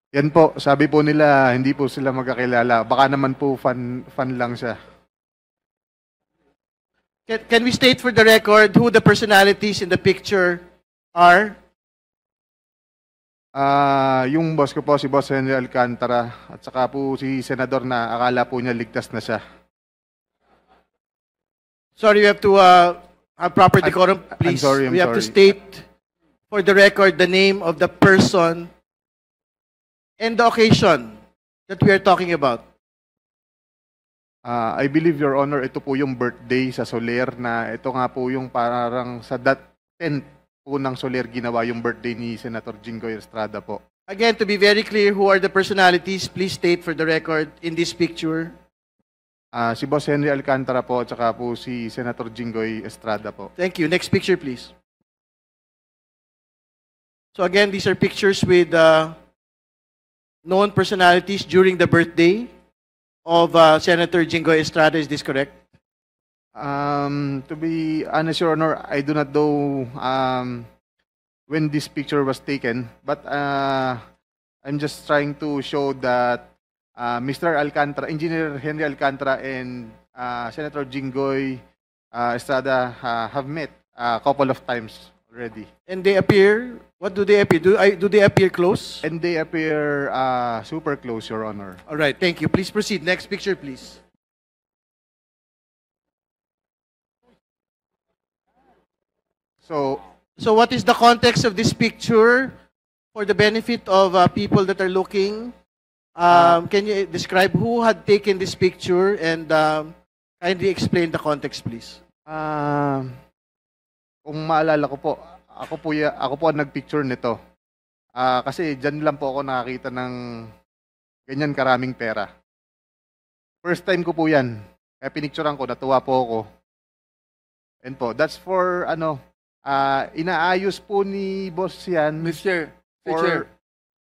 Yan po, sabi po nila, hindi po sila magkakilala. Baka naman po fan lang siya. Can we state for the record who the personalities in the picture are? Yung boss ko po, si Boss Henry Alcantara, at saka po si Senador na akala po niya ligtas na siya. Sorry, we have to have proper decorum, please. I'm we have to sorry. state for the record the name of the person and the occasion that we are talking about. I believe, Your Honor, ito po yung birthday sa Soler na ito nga po yung parang sa 10th po ng Soler ginawa yung birthday ni Senator Jinggoy Estrada po. Again, to be very clear, who are the personalities? Please state for the record in this picture. Si Boss Henry Alcantara po at saka po si Senator Jinggoy Estrada po. Thank you. Next picture, please. So again, these are pictures with known personalities during the birthday of Senator Jinggoy Estrada. Is this correct? To be honest, Your Honor, I do not know when this picture was taken, but I'm just trying to show that Mr. Alcantara, Engineer Henry Alcantara, and Senator Jinggoy Estrada have met a couple of times already. And they appear, what do they appear? Do they appear close? And they appear super close, Your Honor. All right, thank you. Please proceed. Next picture, please. So what is the context of this picture for the benefit of people that are looking? Can you describe who had taken this picture and kindly explain the context, please? Kung maalala ko po, ako po ang nagpicture nito. Kasi dyan lang po ako nakakita ng ganyan karaming pera. First time ko po yan. Kaya pinicturean ko, natuwa po ako. And po, that's for inaayos po ni boss yan. Mr. Chair,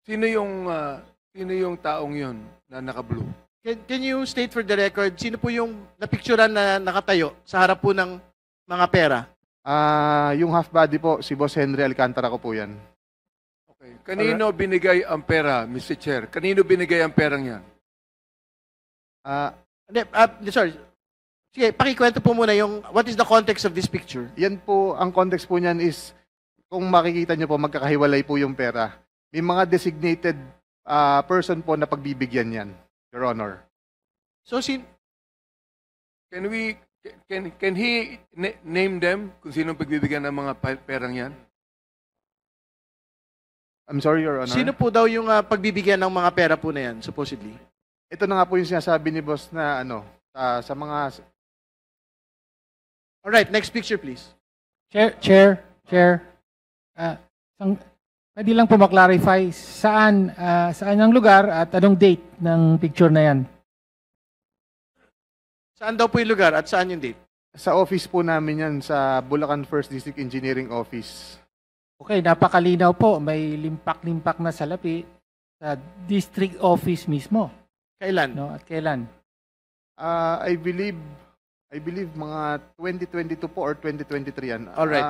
sino yung taong yun na naka-blue? Can you state for the record, sino po yung napicturean na nakatayo sa harap po ng mga pera? Yung half body po, si Boss Henry Alcantara ko po yan. Okay. Kanino binigay ang pera, Mr. Chair? Kanino binigay ang perang yan? Sorry. Sige, pakikwento po muna yung what is the context of this picture? Yan po, ang context po niyan is, kung makikita nyo po, magkakahiwalay po yung pera. May mga designated person po na pagbibigyan yan, Your Honor. So, Can he name them kung sino pagbibigyan ng mga perang yan? I'm sorry, Your Honor. sino po daw yung pagbibigyan ng mga pera po na yan, supposedly? Ito na nga po yung sinasabi ni boss na sa mga... Alright, next picture, please. Chair. Pwede lang po maklarify saan ang lugar at anong date ng picture na yan? Saan daw po yung lugar at saan yung date? Sa office po namin yan, sa Bulacan First District Engineering Office. Okay, napakalinaw po. May limpak-limpak na salapi sa district office mismo. Kailan? No? At kailan? I believe mga 2022 po or 2023 yan. Alright.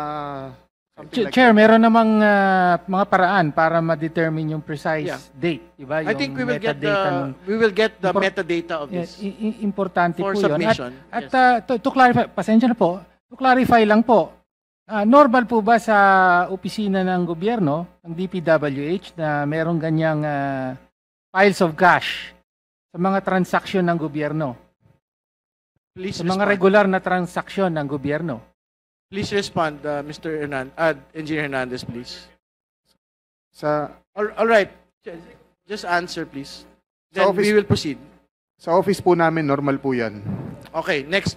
Chair, meron namang mga paraan para ma-determine yung precise date, di ba? I think we will get the metadata of this. Importante for po 'yon. submission. At to clarify, pasensya na po. To clarify lang po. Normal po ba sa opisina ng gobyerno, ng DPWH, na merong ganyang piles of cash sa mga transaksyon ng gobyerno? Please Sa mga respond. regular na transaksyon ng gobyerno? Please respond, Mr. Engineer Hernandez, please. All right. Just answer, please. Then we will proceed. Sa office po namin, normal po yan. Okay, next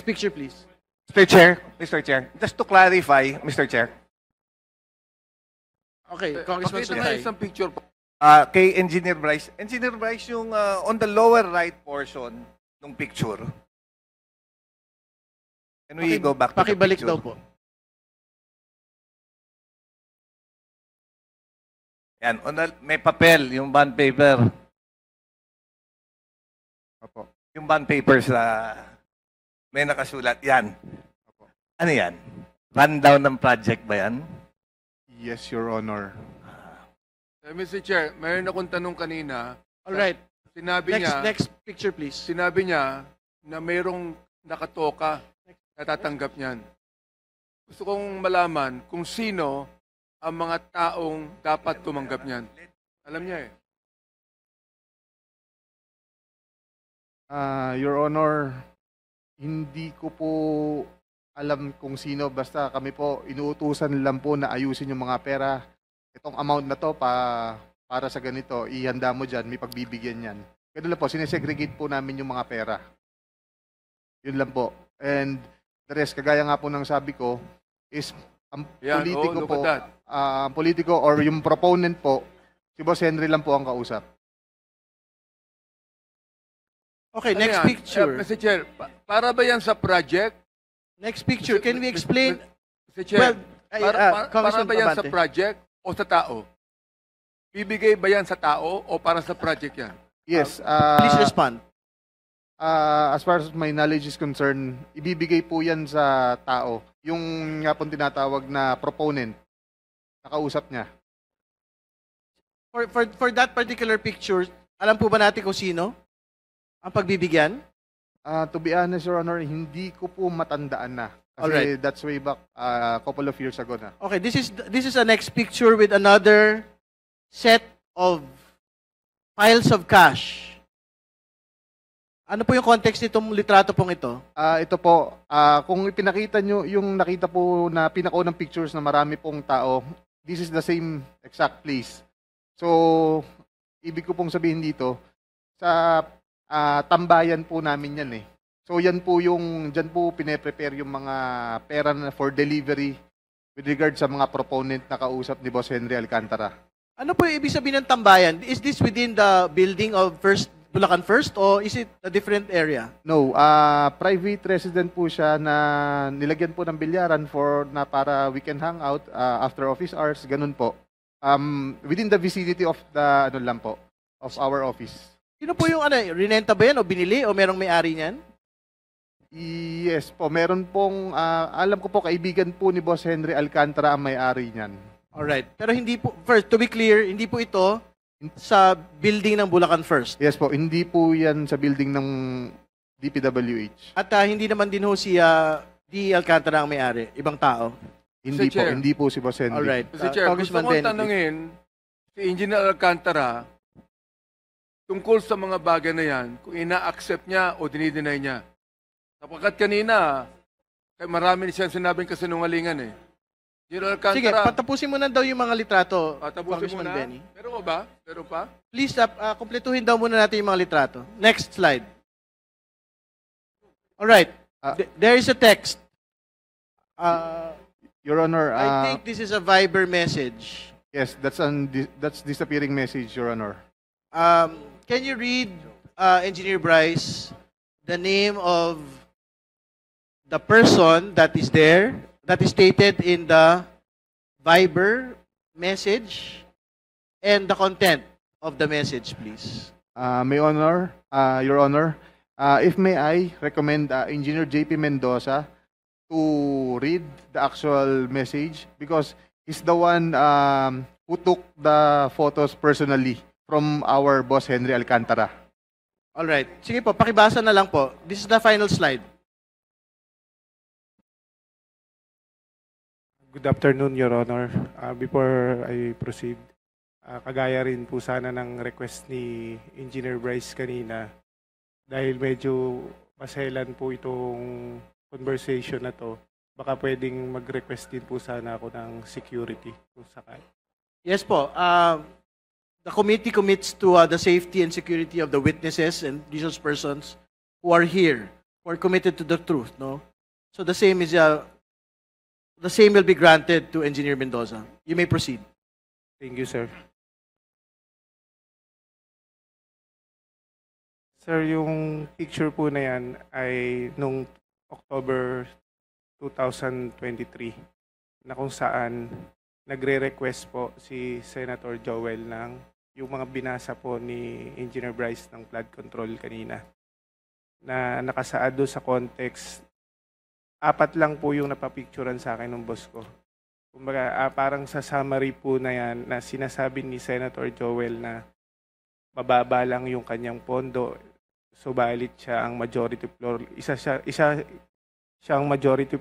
picture, please. Mr. Chair, just to clarify, Mr. Chair, Okay, Congressman Pakita nga Sutay. isang picture po. kay Engineer Bryce yung on the lower right portion ng picture. Can we go back to the Pakibalik picture? daw po. Yan, may papel, yung bond paper. Opo. Yung bond paper sa may nakasulat. Yan. Ano yan? Rundown ng project ba yan? Yes, Your Honor. Mr. Chair, mayroon akong tanong kanina. All right. Sinabi niya, Next picture, please. sinabi niya na mayroong nakatoka na tatanggap niyan. Gusto kong malaman kung sino ang mga taong dapat tumanggap niyan. Alam niya eh. Your Honor, hindi ko po alam kung sino. Basta kami po, inuutusan lang po na ayusin yung mga pera. Itong amount na to para sa ganito, ihanda mo dyan, may pagbibigyan yan. Ganun lang po, sinesegregate po namin yung mga pera. Yun lang po. And the rest, kagaya nga po ng sabi ko, is ang Yan, politiko look po, at that. ang politiko or yung proponent po, si Boss Henry lang po ang kausap. Okay, Ano next yan? picture. Mr. Chair, para ba yan sa project? Next picture. Can we explain? Mr. Chair, Well, para Congressman ba yan sa Abante. project o sa tao? Bibigay ba yan sa tao o para sa project yan? Yes. Please respond. As far as my knowledge is concerned, ibibigay po yan sa tao. Yung nga pong tinatawag na proponent, nakausap niya. For that particular picture, alam po ba natin kung sino ang pagbibigyan? To be honest, Your Honor, hindi ko po matandaan na. Kasi Alright. that's way back a couple of years ago na. Okay, this is a next picture with another set of piles of cash. Ano po yung context nitong litrato pong ito? Ito po, kung ipinakita nyo yung nakita po na pinakaunang pictures na marami pong tao, this is the same exact place. So, ibig ko pong sabihin dito, sa tambayan po namin yan eh. So, yan po yung, dyan po pine-prepare yung mga pera na for delivery with regard sa mga proponent na kausap ni Boss Henry Alcantara. Ano po yung ibig sabihin ng tambayan? Is this within the building of Bulacan First or is it a different area? No, private resident po siya na nilagyan po ng bilyaran para we can hang out after office hours, ganun po. Within the vicinity of the of our office. Sino po yung rinenta ba yan o binili o merong may-ari niyan? Yes po, meron pong alam ko po kaibigan po ni Boss Henry Alcantara ang may-ari niyan. Alright. Pero hindi po, first, to be clear, hindi po ito sa building ng Bulacan First. Yes po, hindi po yan sa building ng DPWH. At hindi naman din ho si D. Alcantara ang may-ari, ibang tao. Hindi po, Chair. hindi po si Boss Henry. Alright. Mr. Chair, gusto Congressman ko Benny, please. tanungin si Engineer Alcantara tungkol sa mga bagay na yan, kung ina-accept niya o dinideny niya. Sapagkat kanina, marami siyang sinabing kasinungalingan eh. Engineer Sige, Alcantara, patapusin mo na daw yung mga litrato, tapusin mo Congressman na. Benny. Meron ko ba? Meron pa? Please, kumpletuhin daw muna natin yung mga litrato. Next slide. Alright. There is a text. Your Honor, I think this is a Viber message. yes, that's disappearing message, Your Honor. Can you read, Engineer Bryce, the name of the person that is there, that is stated in the Viber message, and the content of the message, please? Your Honor, if may I recommend Engineer JP Mendoza to read the actual message because he's the one who took the photos personally from our Boss Henry Alcantara. Alright. Sige po, pakibasa na lang po. This is the final slide. Good afternoon, Your Honor. Before I proceed, kagaya rin po sana ng request ni Engineer Bryce kanina dahil medyo maselan po itong conversation na to, baka pwedeng mag-request din po sana ako ng security kung sakali. Yes po. The committee commits to the safety and security of the witnesses and resource persons who are here, who are committed to the truth. No, so the same will be granted to Engineer Mendoza. You may proceed. Thank you, sir. Sir, yung picture po na yan ay nung October 2023 na kung saan nagre-request po si Senator Joel ng yung mga binasa po ni Engineer Bryce ng flood control kanina na nakasaad doon sa context. 4 lang po yung napapicturan sa akin ng boss ko. Kumbaga, parang sa summary po na yan na sinasabi ni Senator Joel na mababa lang yung kanyang pondo, subalit siya ang majority floor, isa siyang majority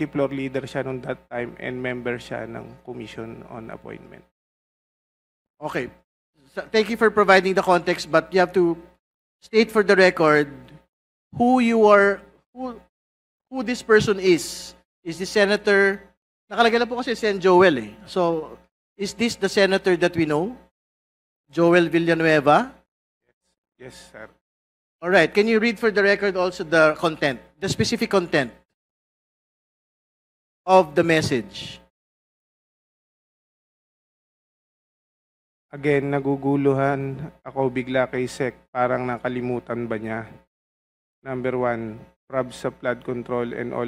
floor leader siya nung that time and member siya ng Commission on Appointment. Okay. Thank you for providing the context, but you have to state for the record who this person is. Is this senator? Nakalagay na po kasi Sen Joel eh. So, is this the senator that we know? Joel Villanueva? Yes, sir. All right. Can you read for the record also the content, the specific content of the message? Again, naguguluhan ako bigla kay Sec. Parang nakalimutan ba niya? Number 1, prob sa flood control and all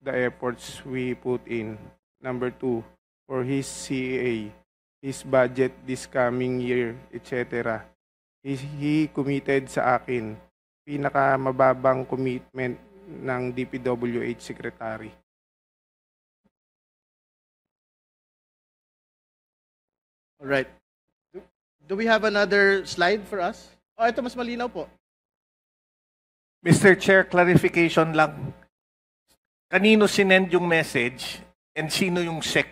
the efforts we put in. Number 2, for his CAA, his budget this coming year, etc. He committed sa akin. Pinakamababang commitment ng DPWH Secretary. All right. Do we have another slide for us? Oh, ito mas malinaw po. Mr. Chair, clarification lang. Kanino sinend yung message and sino yung SEC?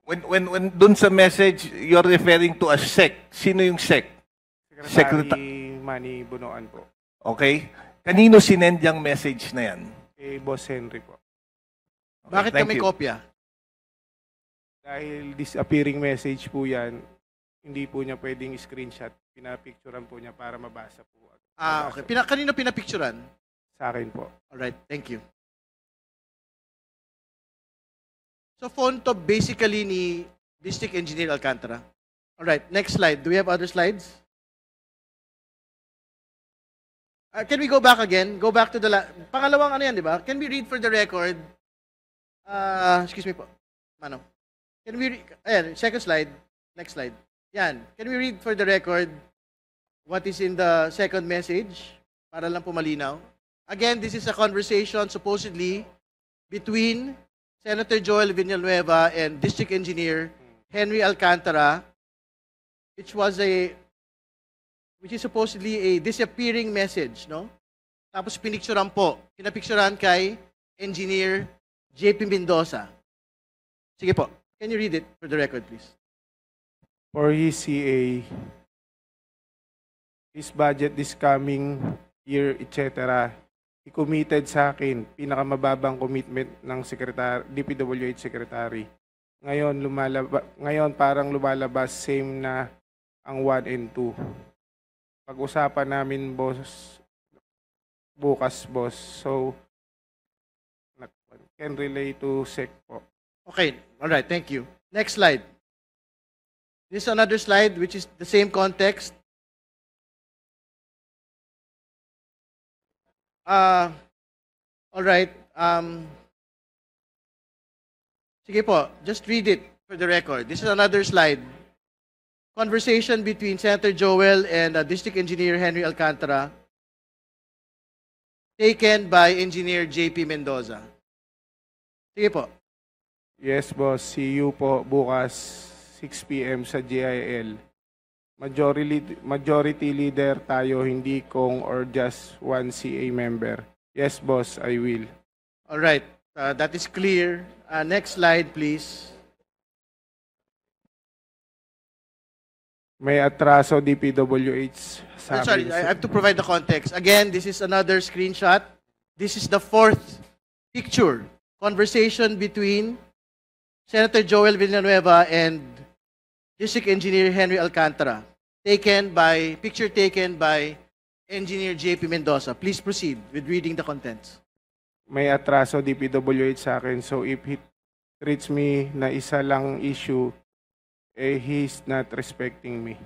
When dun sa message, you're referring to a SEC. Sino yung SEC? Secretary Manny Bunoan po. Okay? Kanino sinend yung message na yan? Kay Boss Henry po. Okay, Bakit thank kami you. kopya? Dahil disappearing message po yan, hindi po niya pwedeng screenshot. Pinapicturean po niya para mabasa po. Ah, okay. Kanino pinapicturan? Sa akin po. All right. Thank you. So, phone to basically ni District Engineer Alcantara. All right. Next slide. Do we have other slides? Can we go back again? Go back to the pangalawang ano yan, di ba? Can we read for the record? Excuse me po. Mano. Can we ayan, second slide. Next slide. Yan. Can we read for the record what is in the second message? Para lang po malinaw. Again, this is a conversation supposedly between Senator Joel Villanueva and District Engineer Henry Alcantara, which is supposedly a disappearing message, no? Tapos pinicturean po. Pinapicturean kay Engineer JP Mendoza. Sige po. Can you read it for the record, please? For his CA, his budget this coming year, etc. He committed sa akin, pinakamababang commitment ng DPWH Secretary. Ngayon parang lumalabas same na ang 1 and 2. Pag-usapan namin, boss, bukas, boss. So, can relate to SEC po. Okay. All right. Thank you. Next slide. This is another slide which is the same context. All right. Sige po. Just read it for the record. This is another slide. Conversation between Senator Joel and District Engineer Henry Alcantara, taken by Engineer JP Mendoza. Sige po. Yes, boss. See you po bukas 6 p.m. sa GIL. Majority leader tayo, hindi kong or just one CA member. Yes, boss, I will. All right. That is clear. Next slide, please. May atraso DPWH sa Sorry, akin. I have to provide the context. Again, this is another screenshot. This is the fourth picture. Conversation between Senator Joel Villanueva and District Engineer Henry Alcantara. Picture taken by Engineer JP Mendoza. Please proceed with reading the contents. May atraso DPWH sa akin. So if he treats me na isa lang issue, he's not respecting me.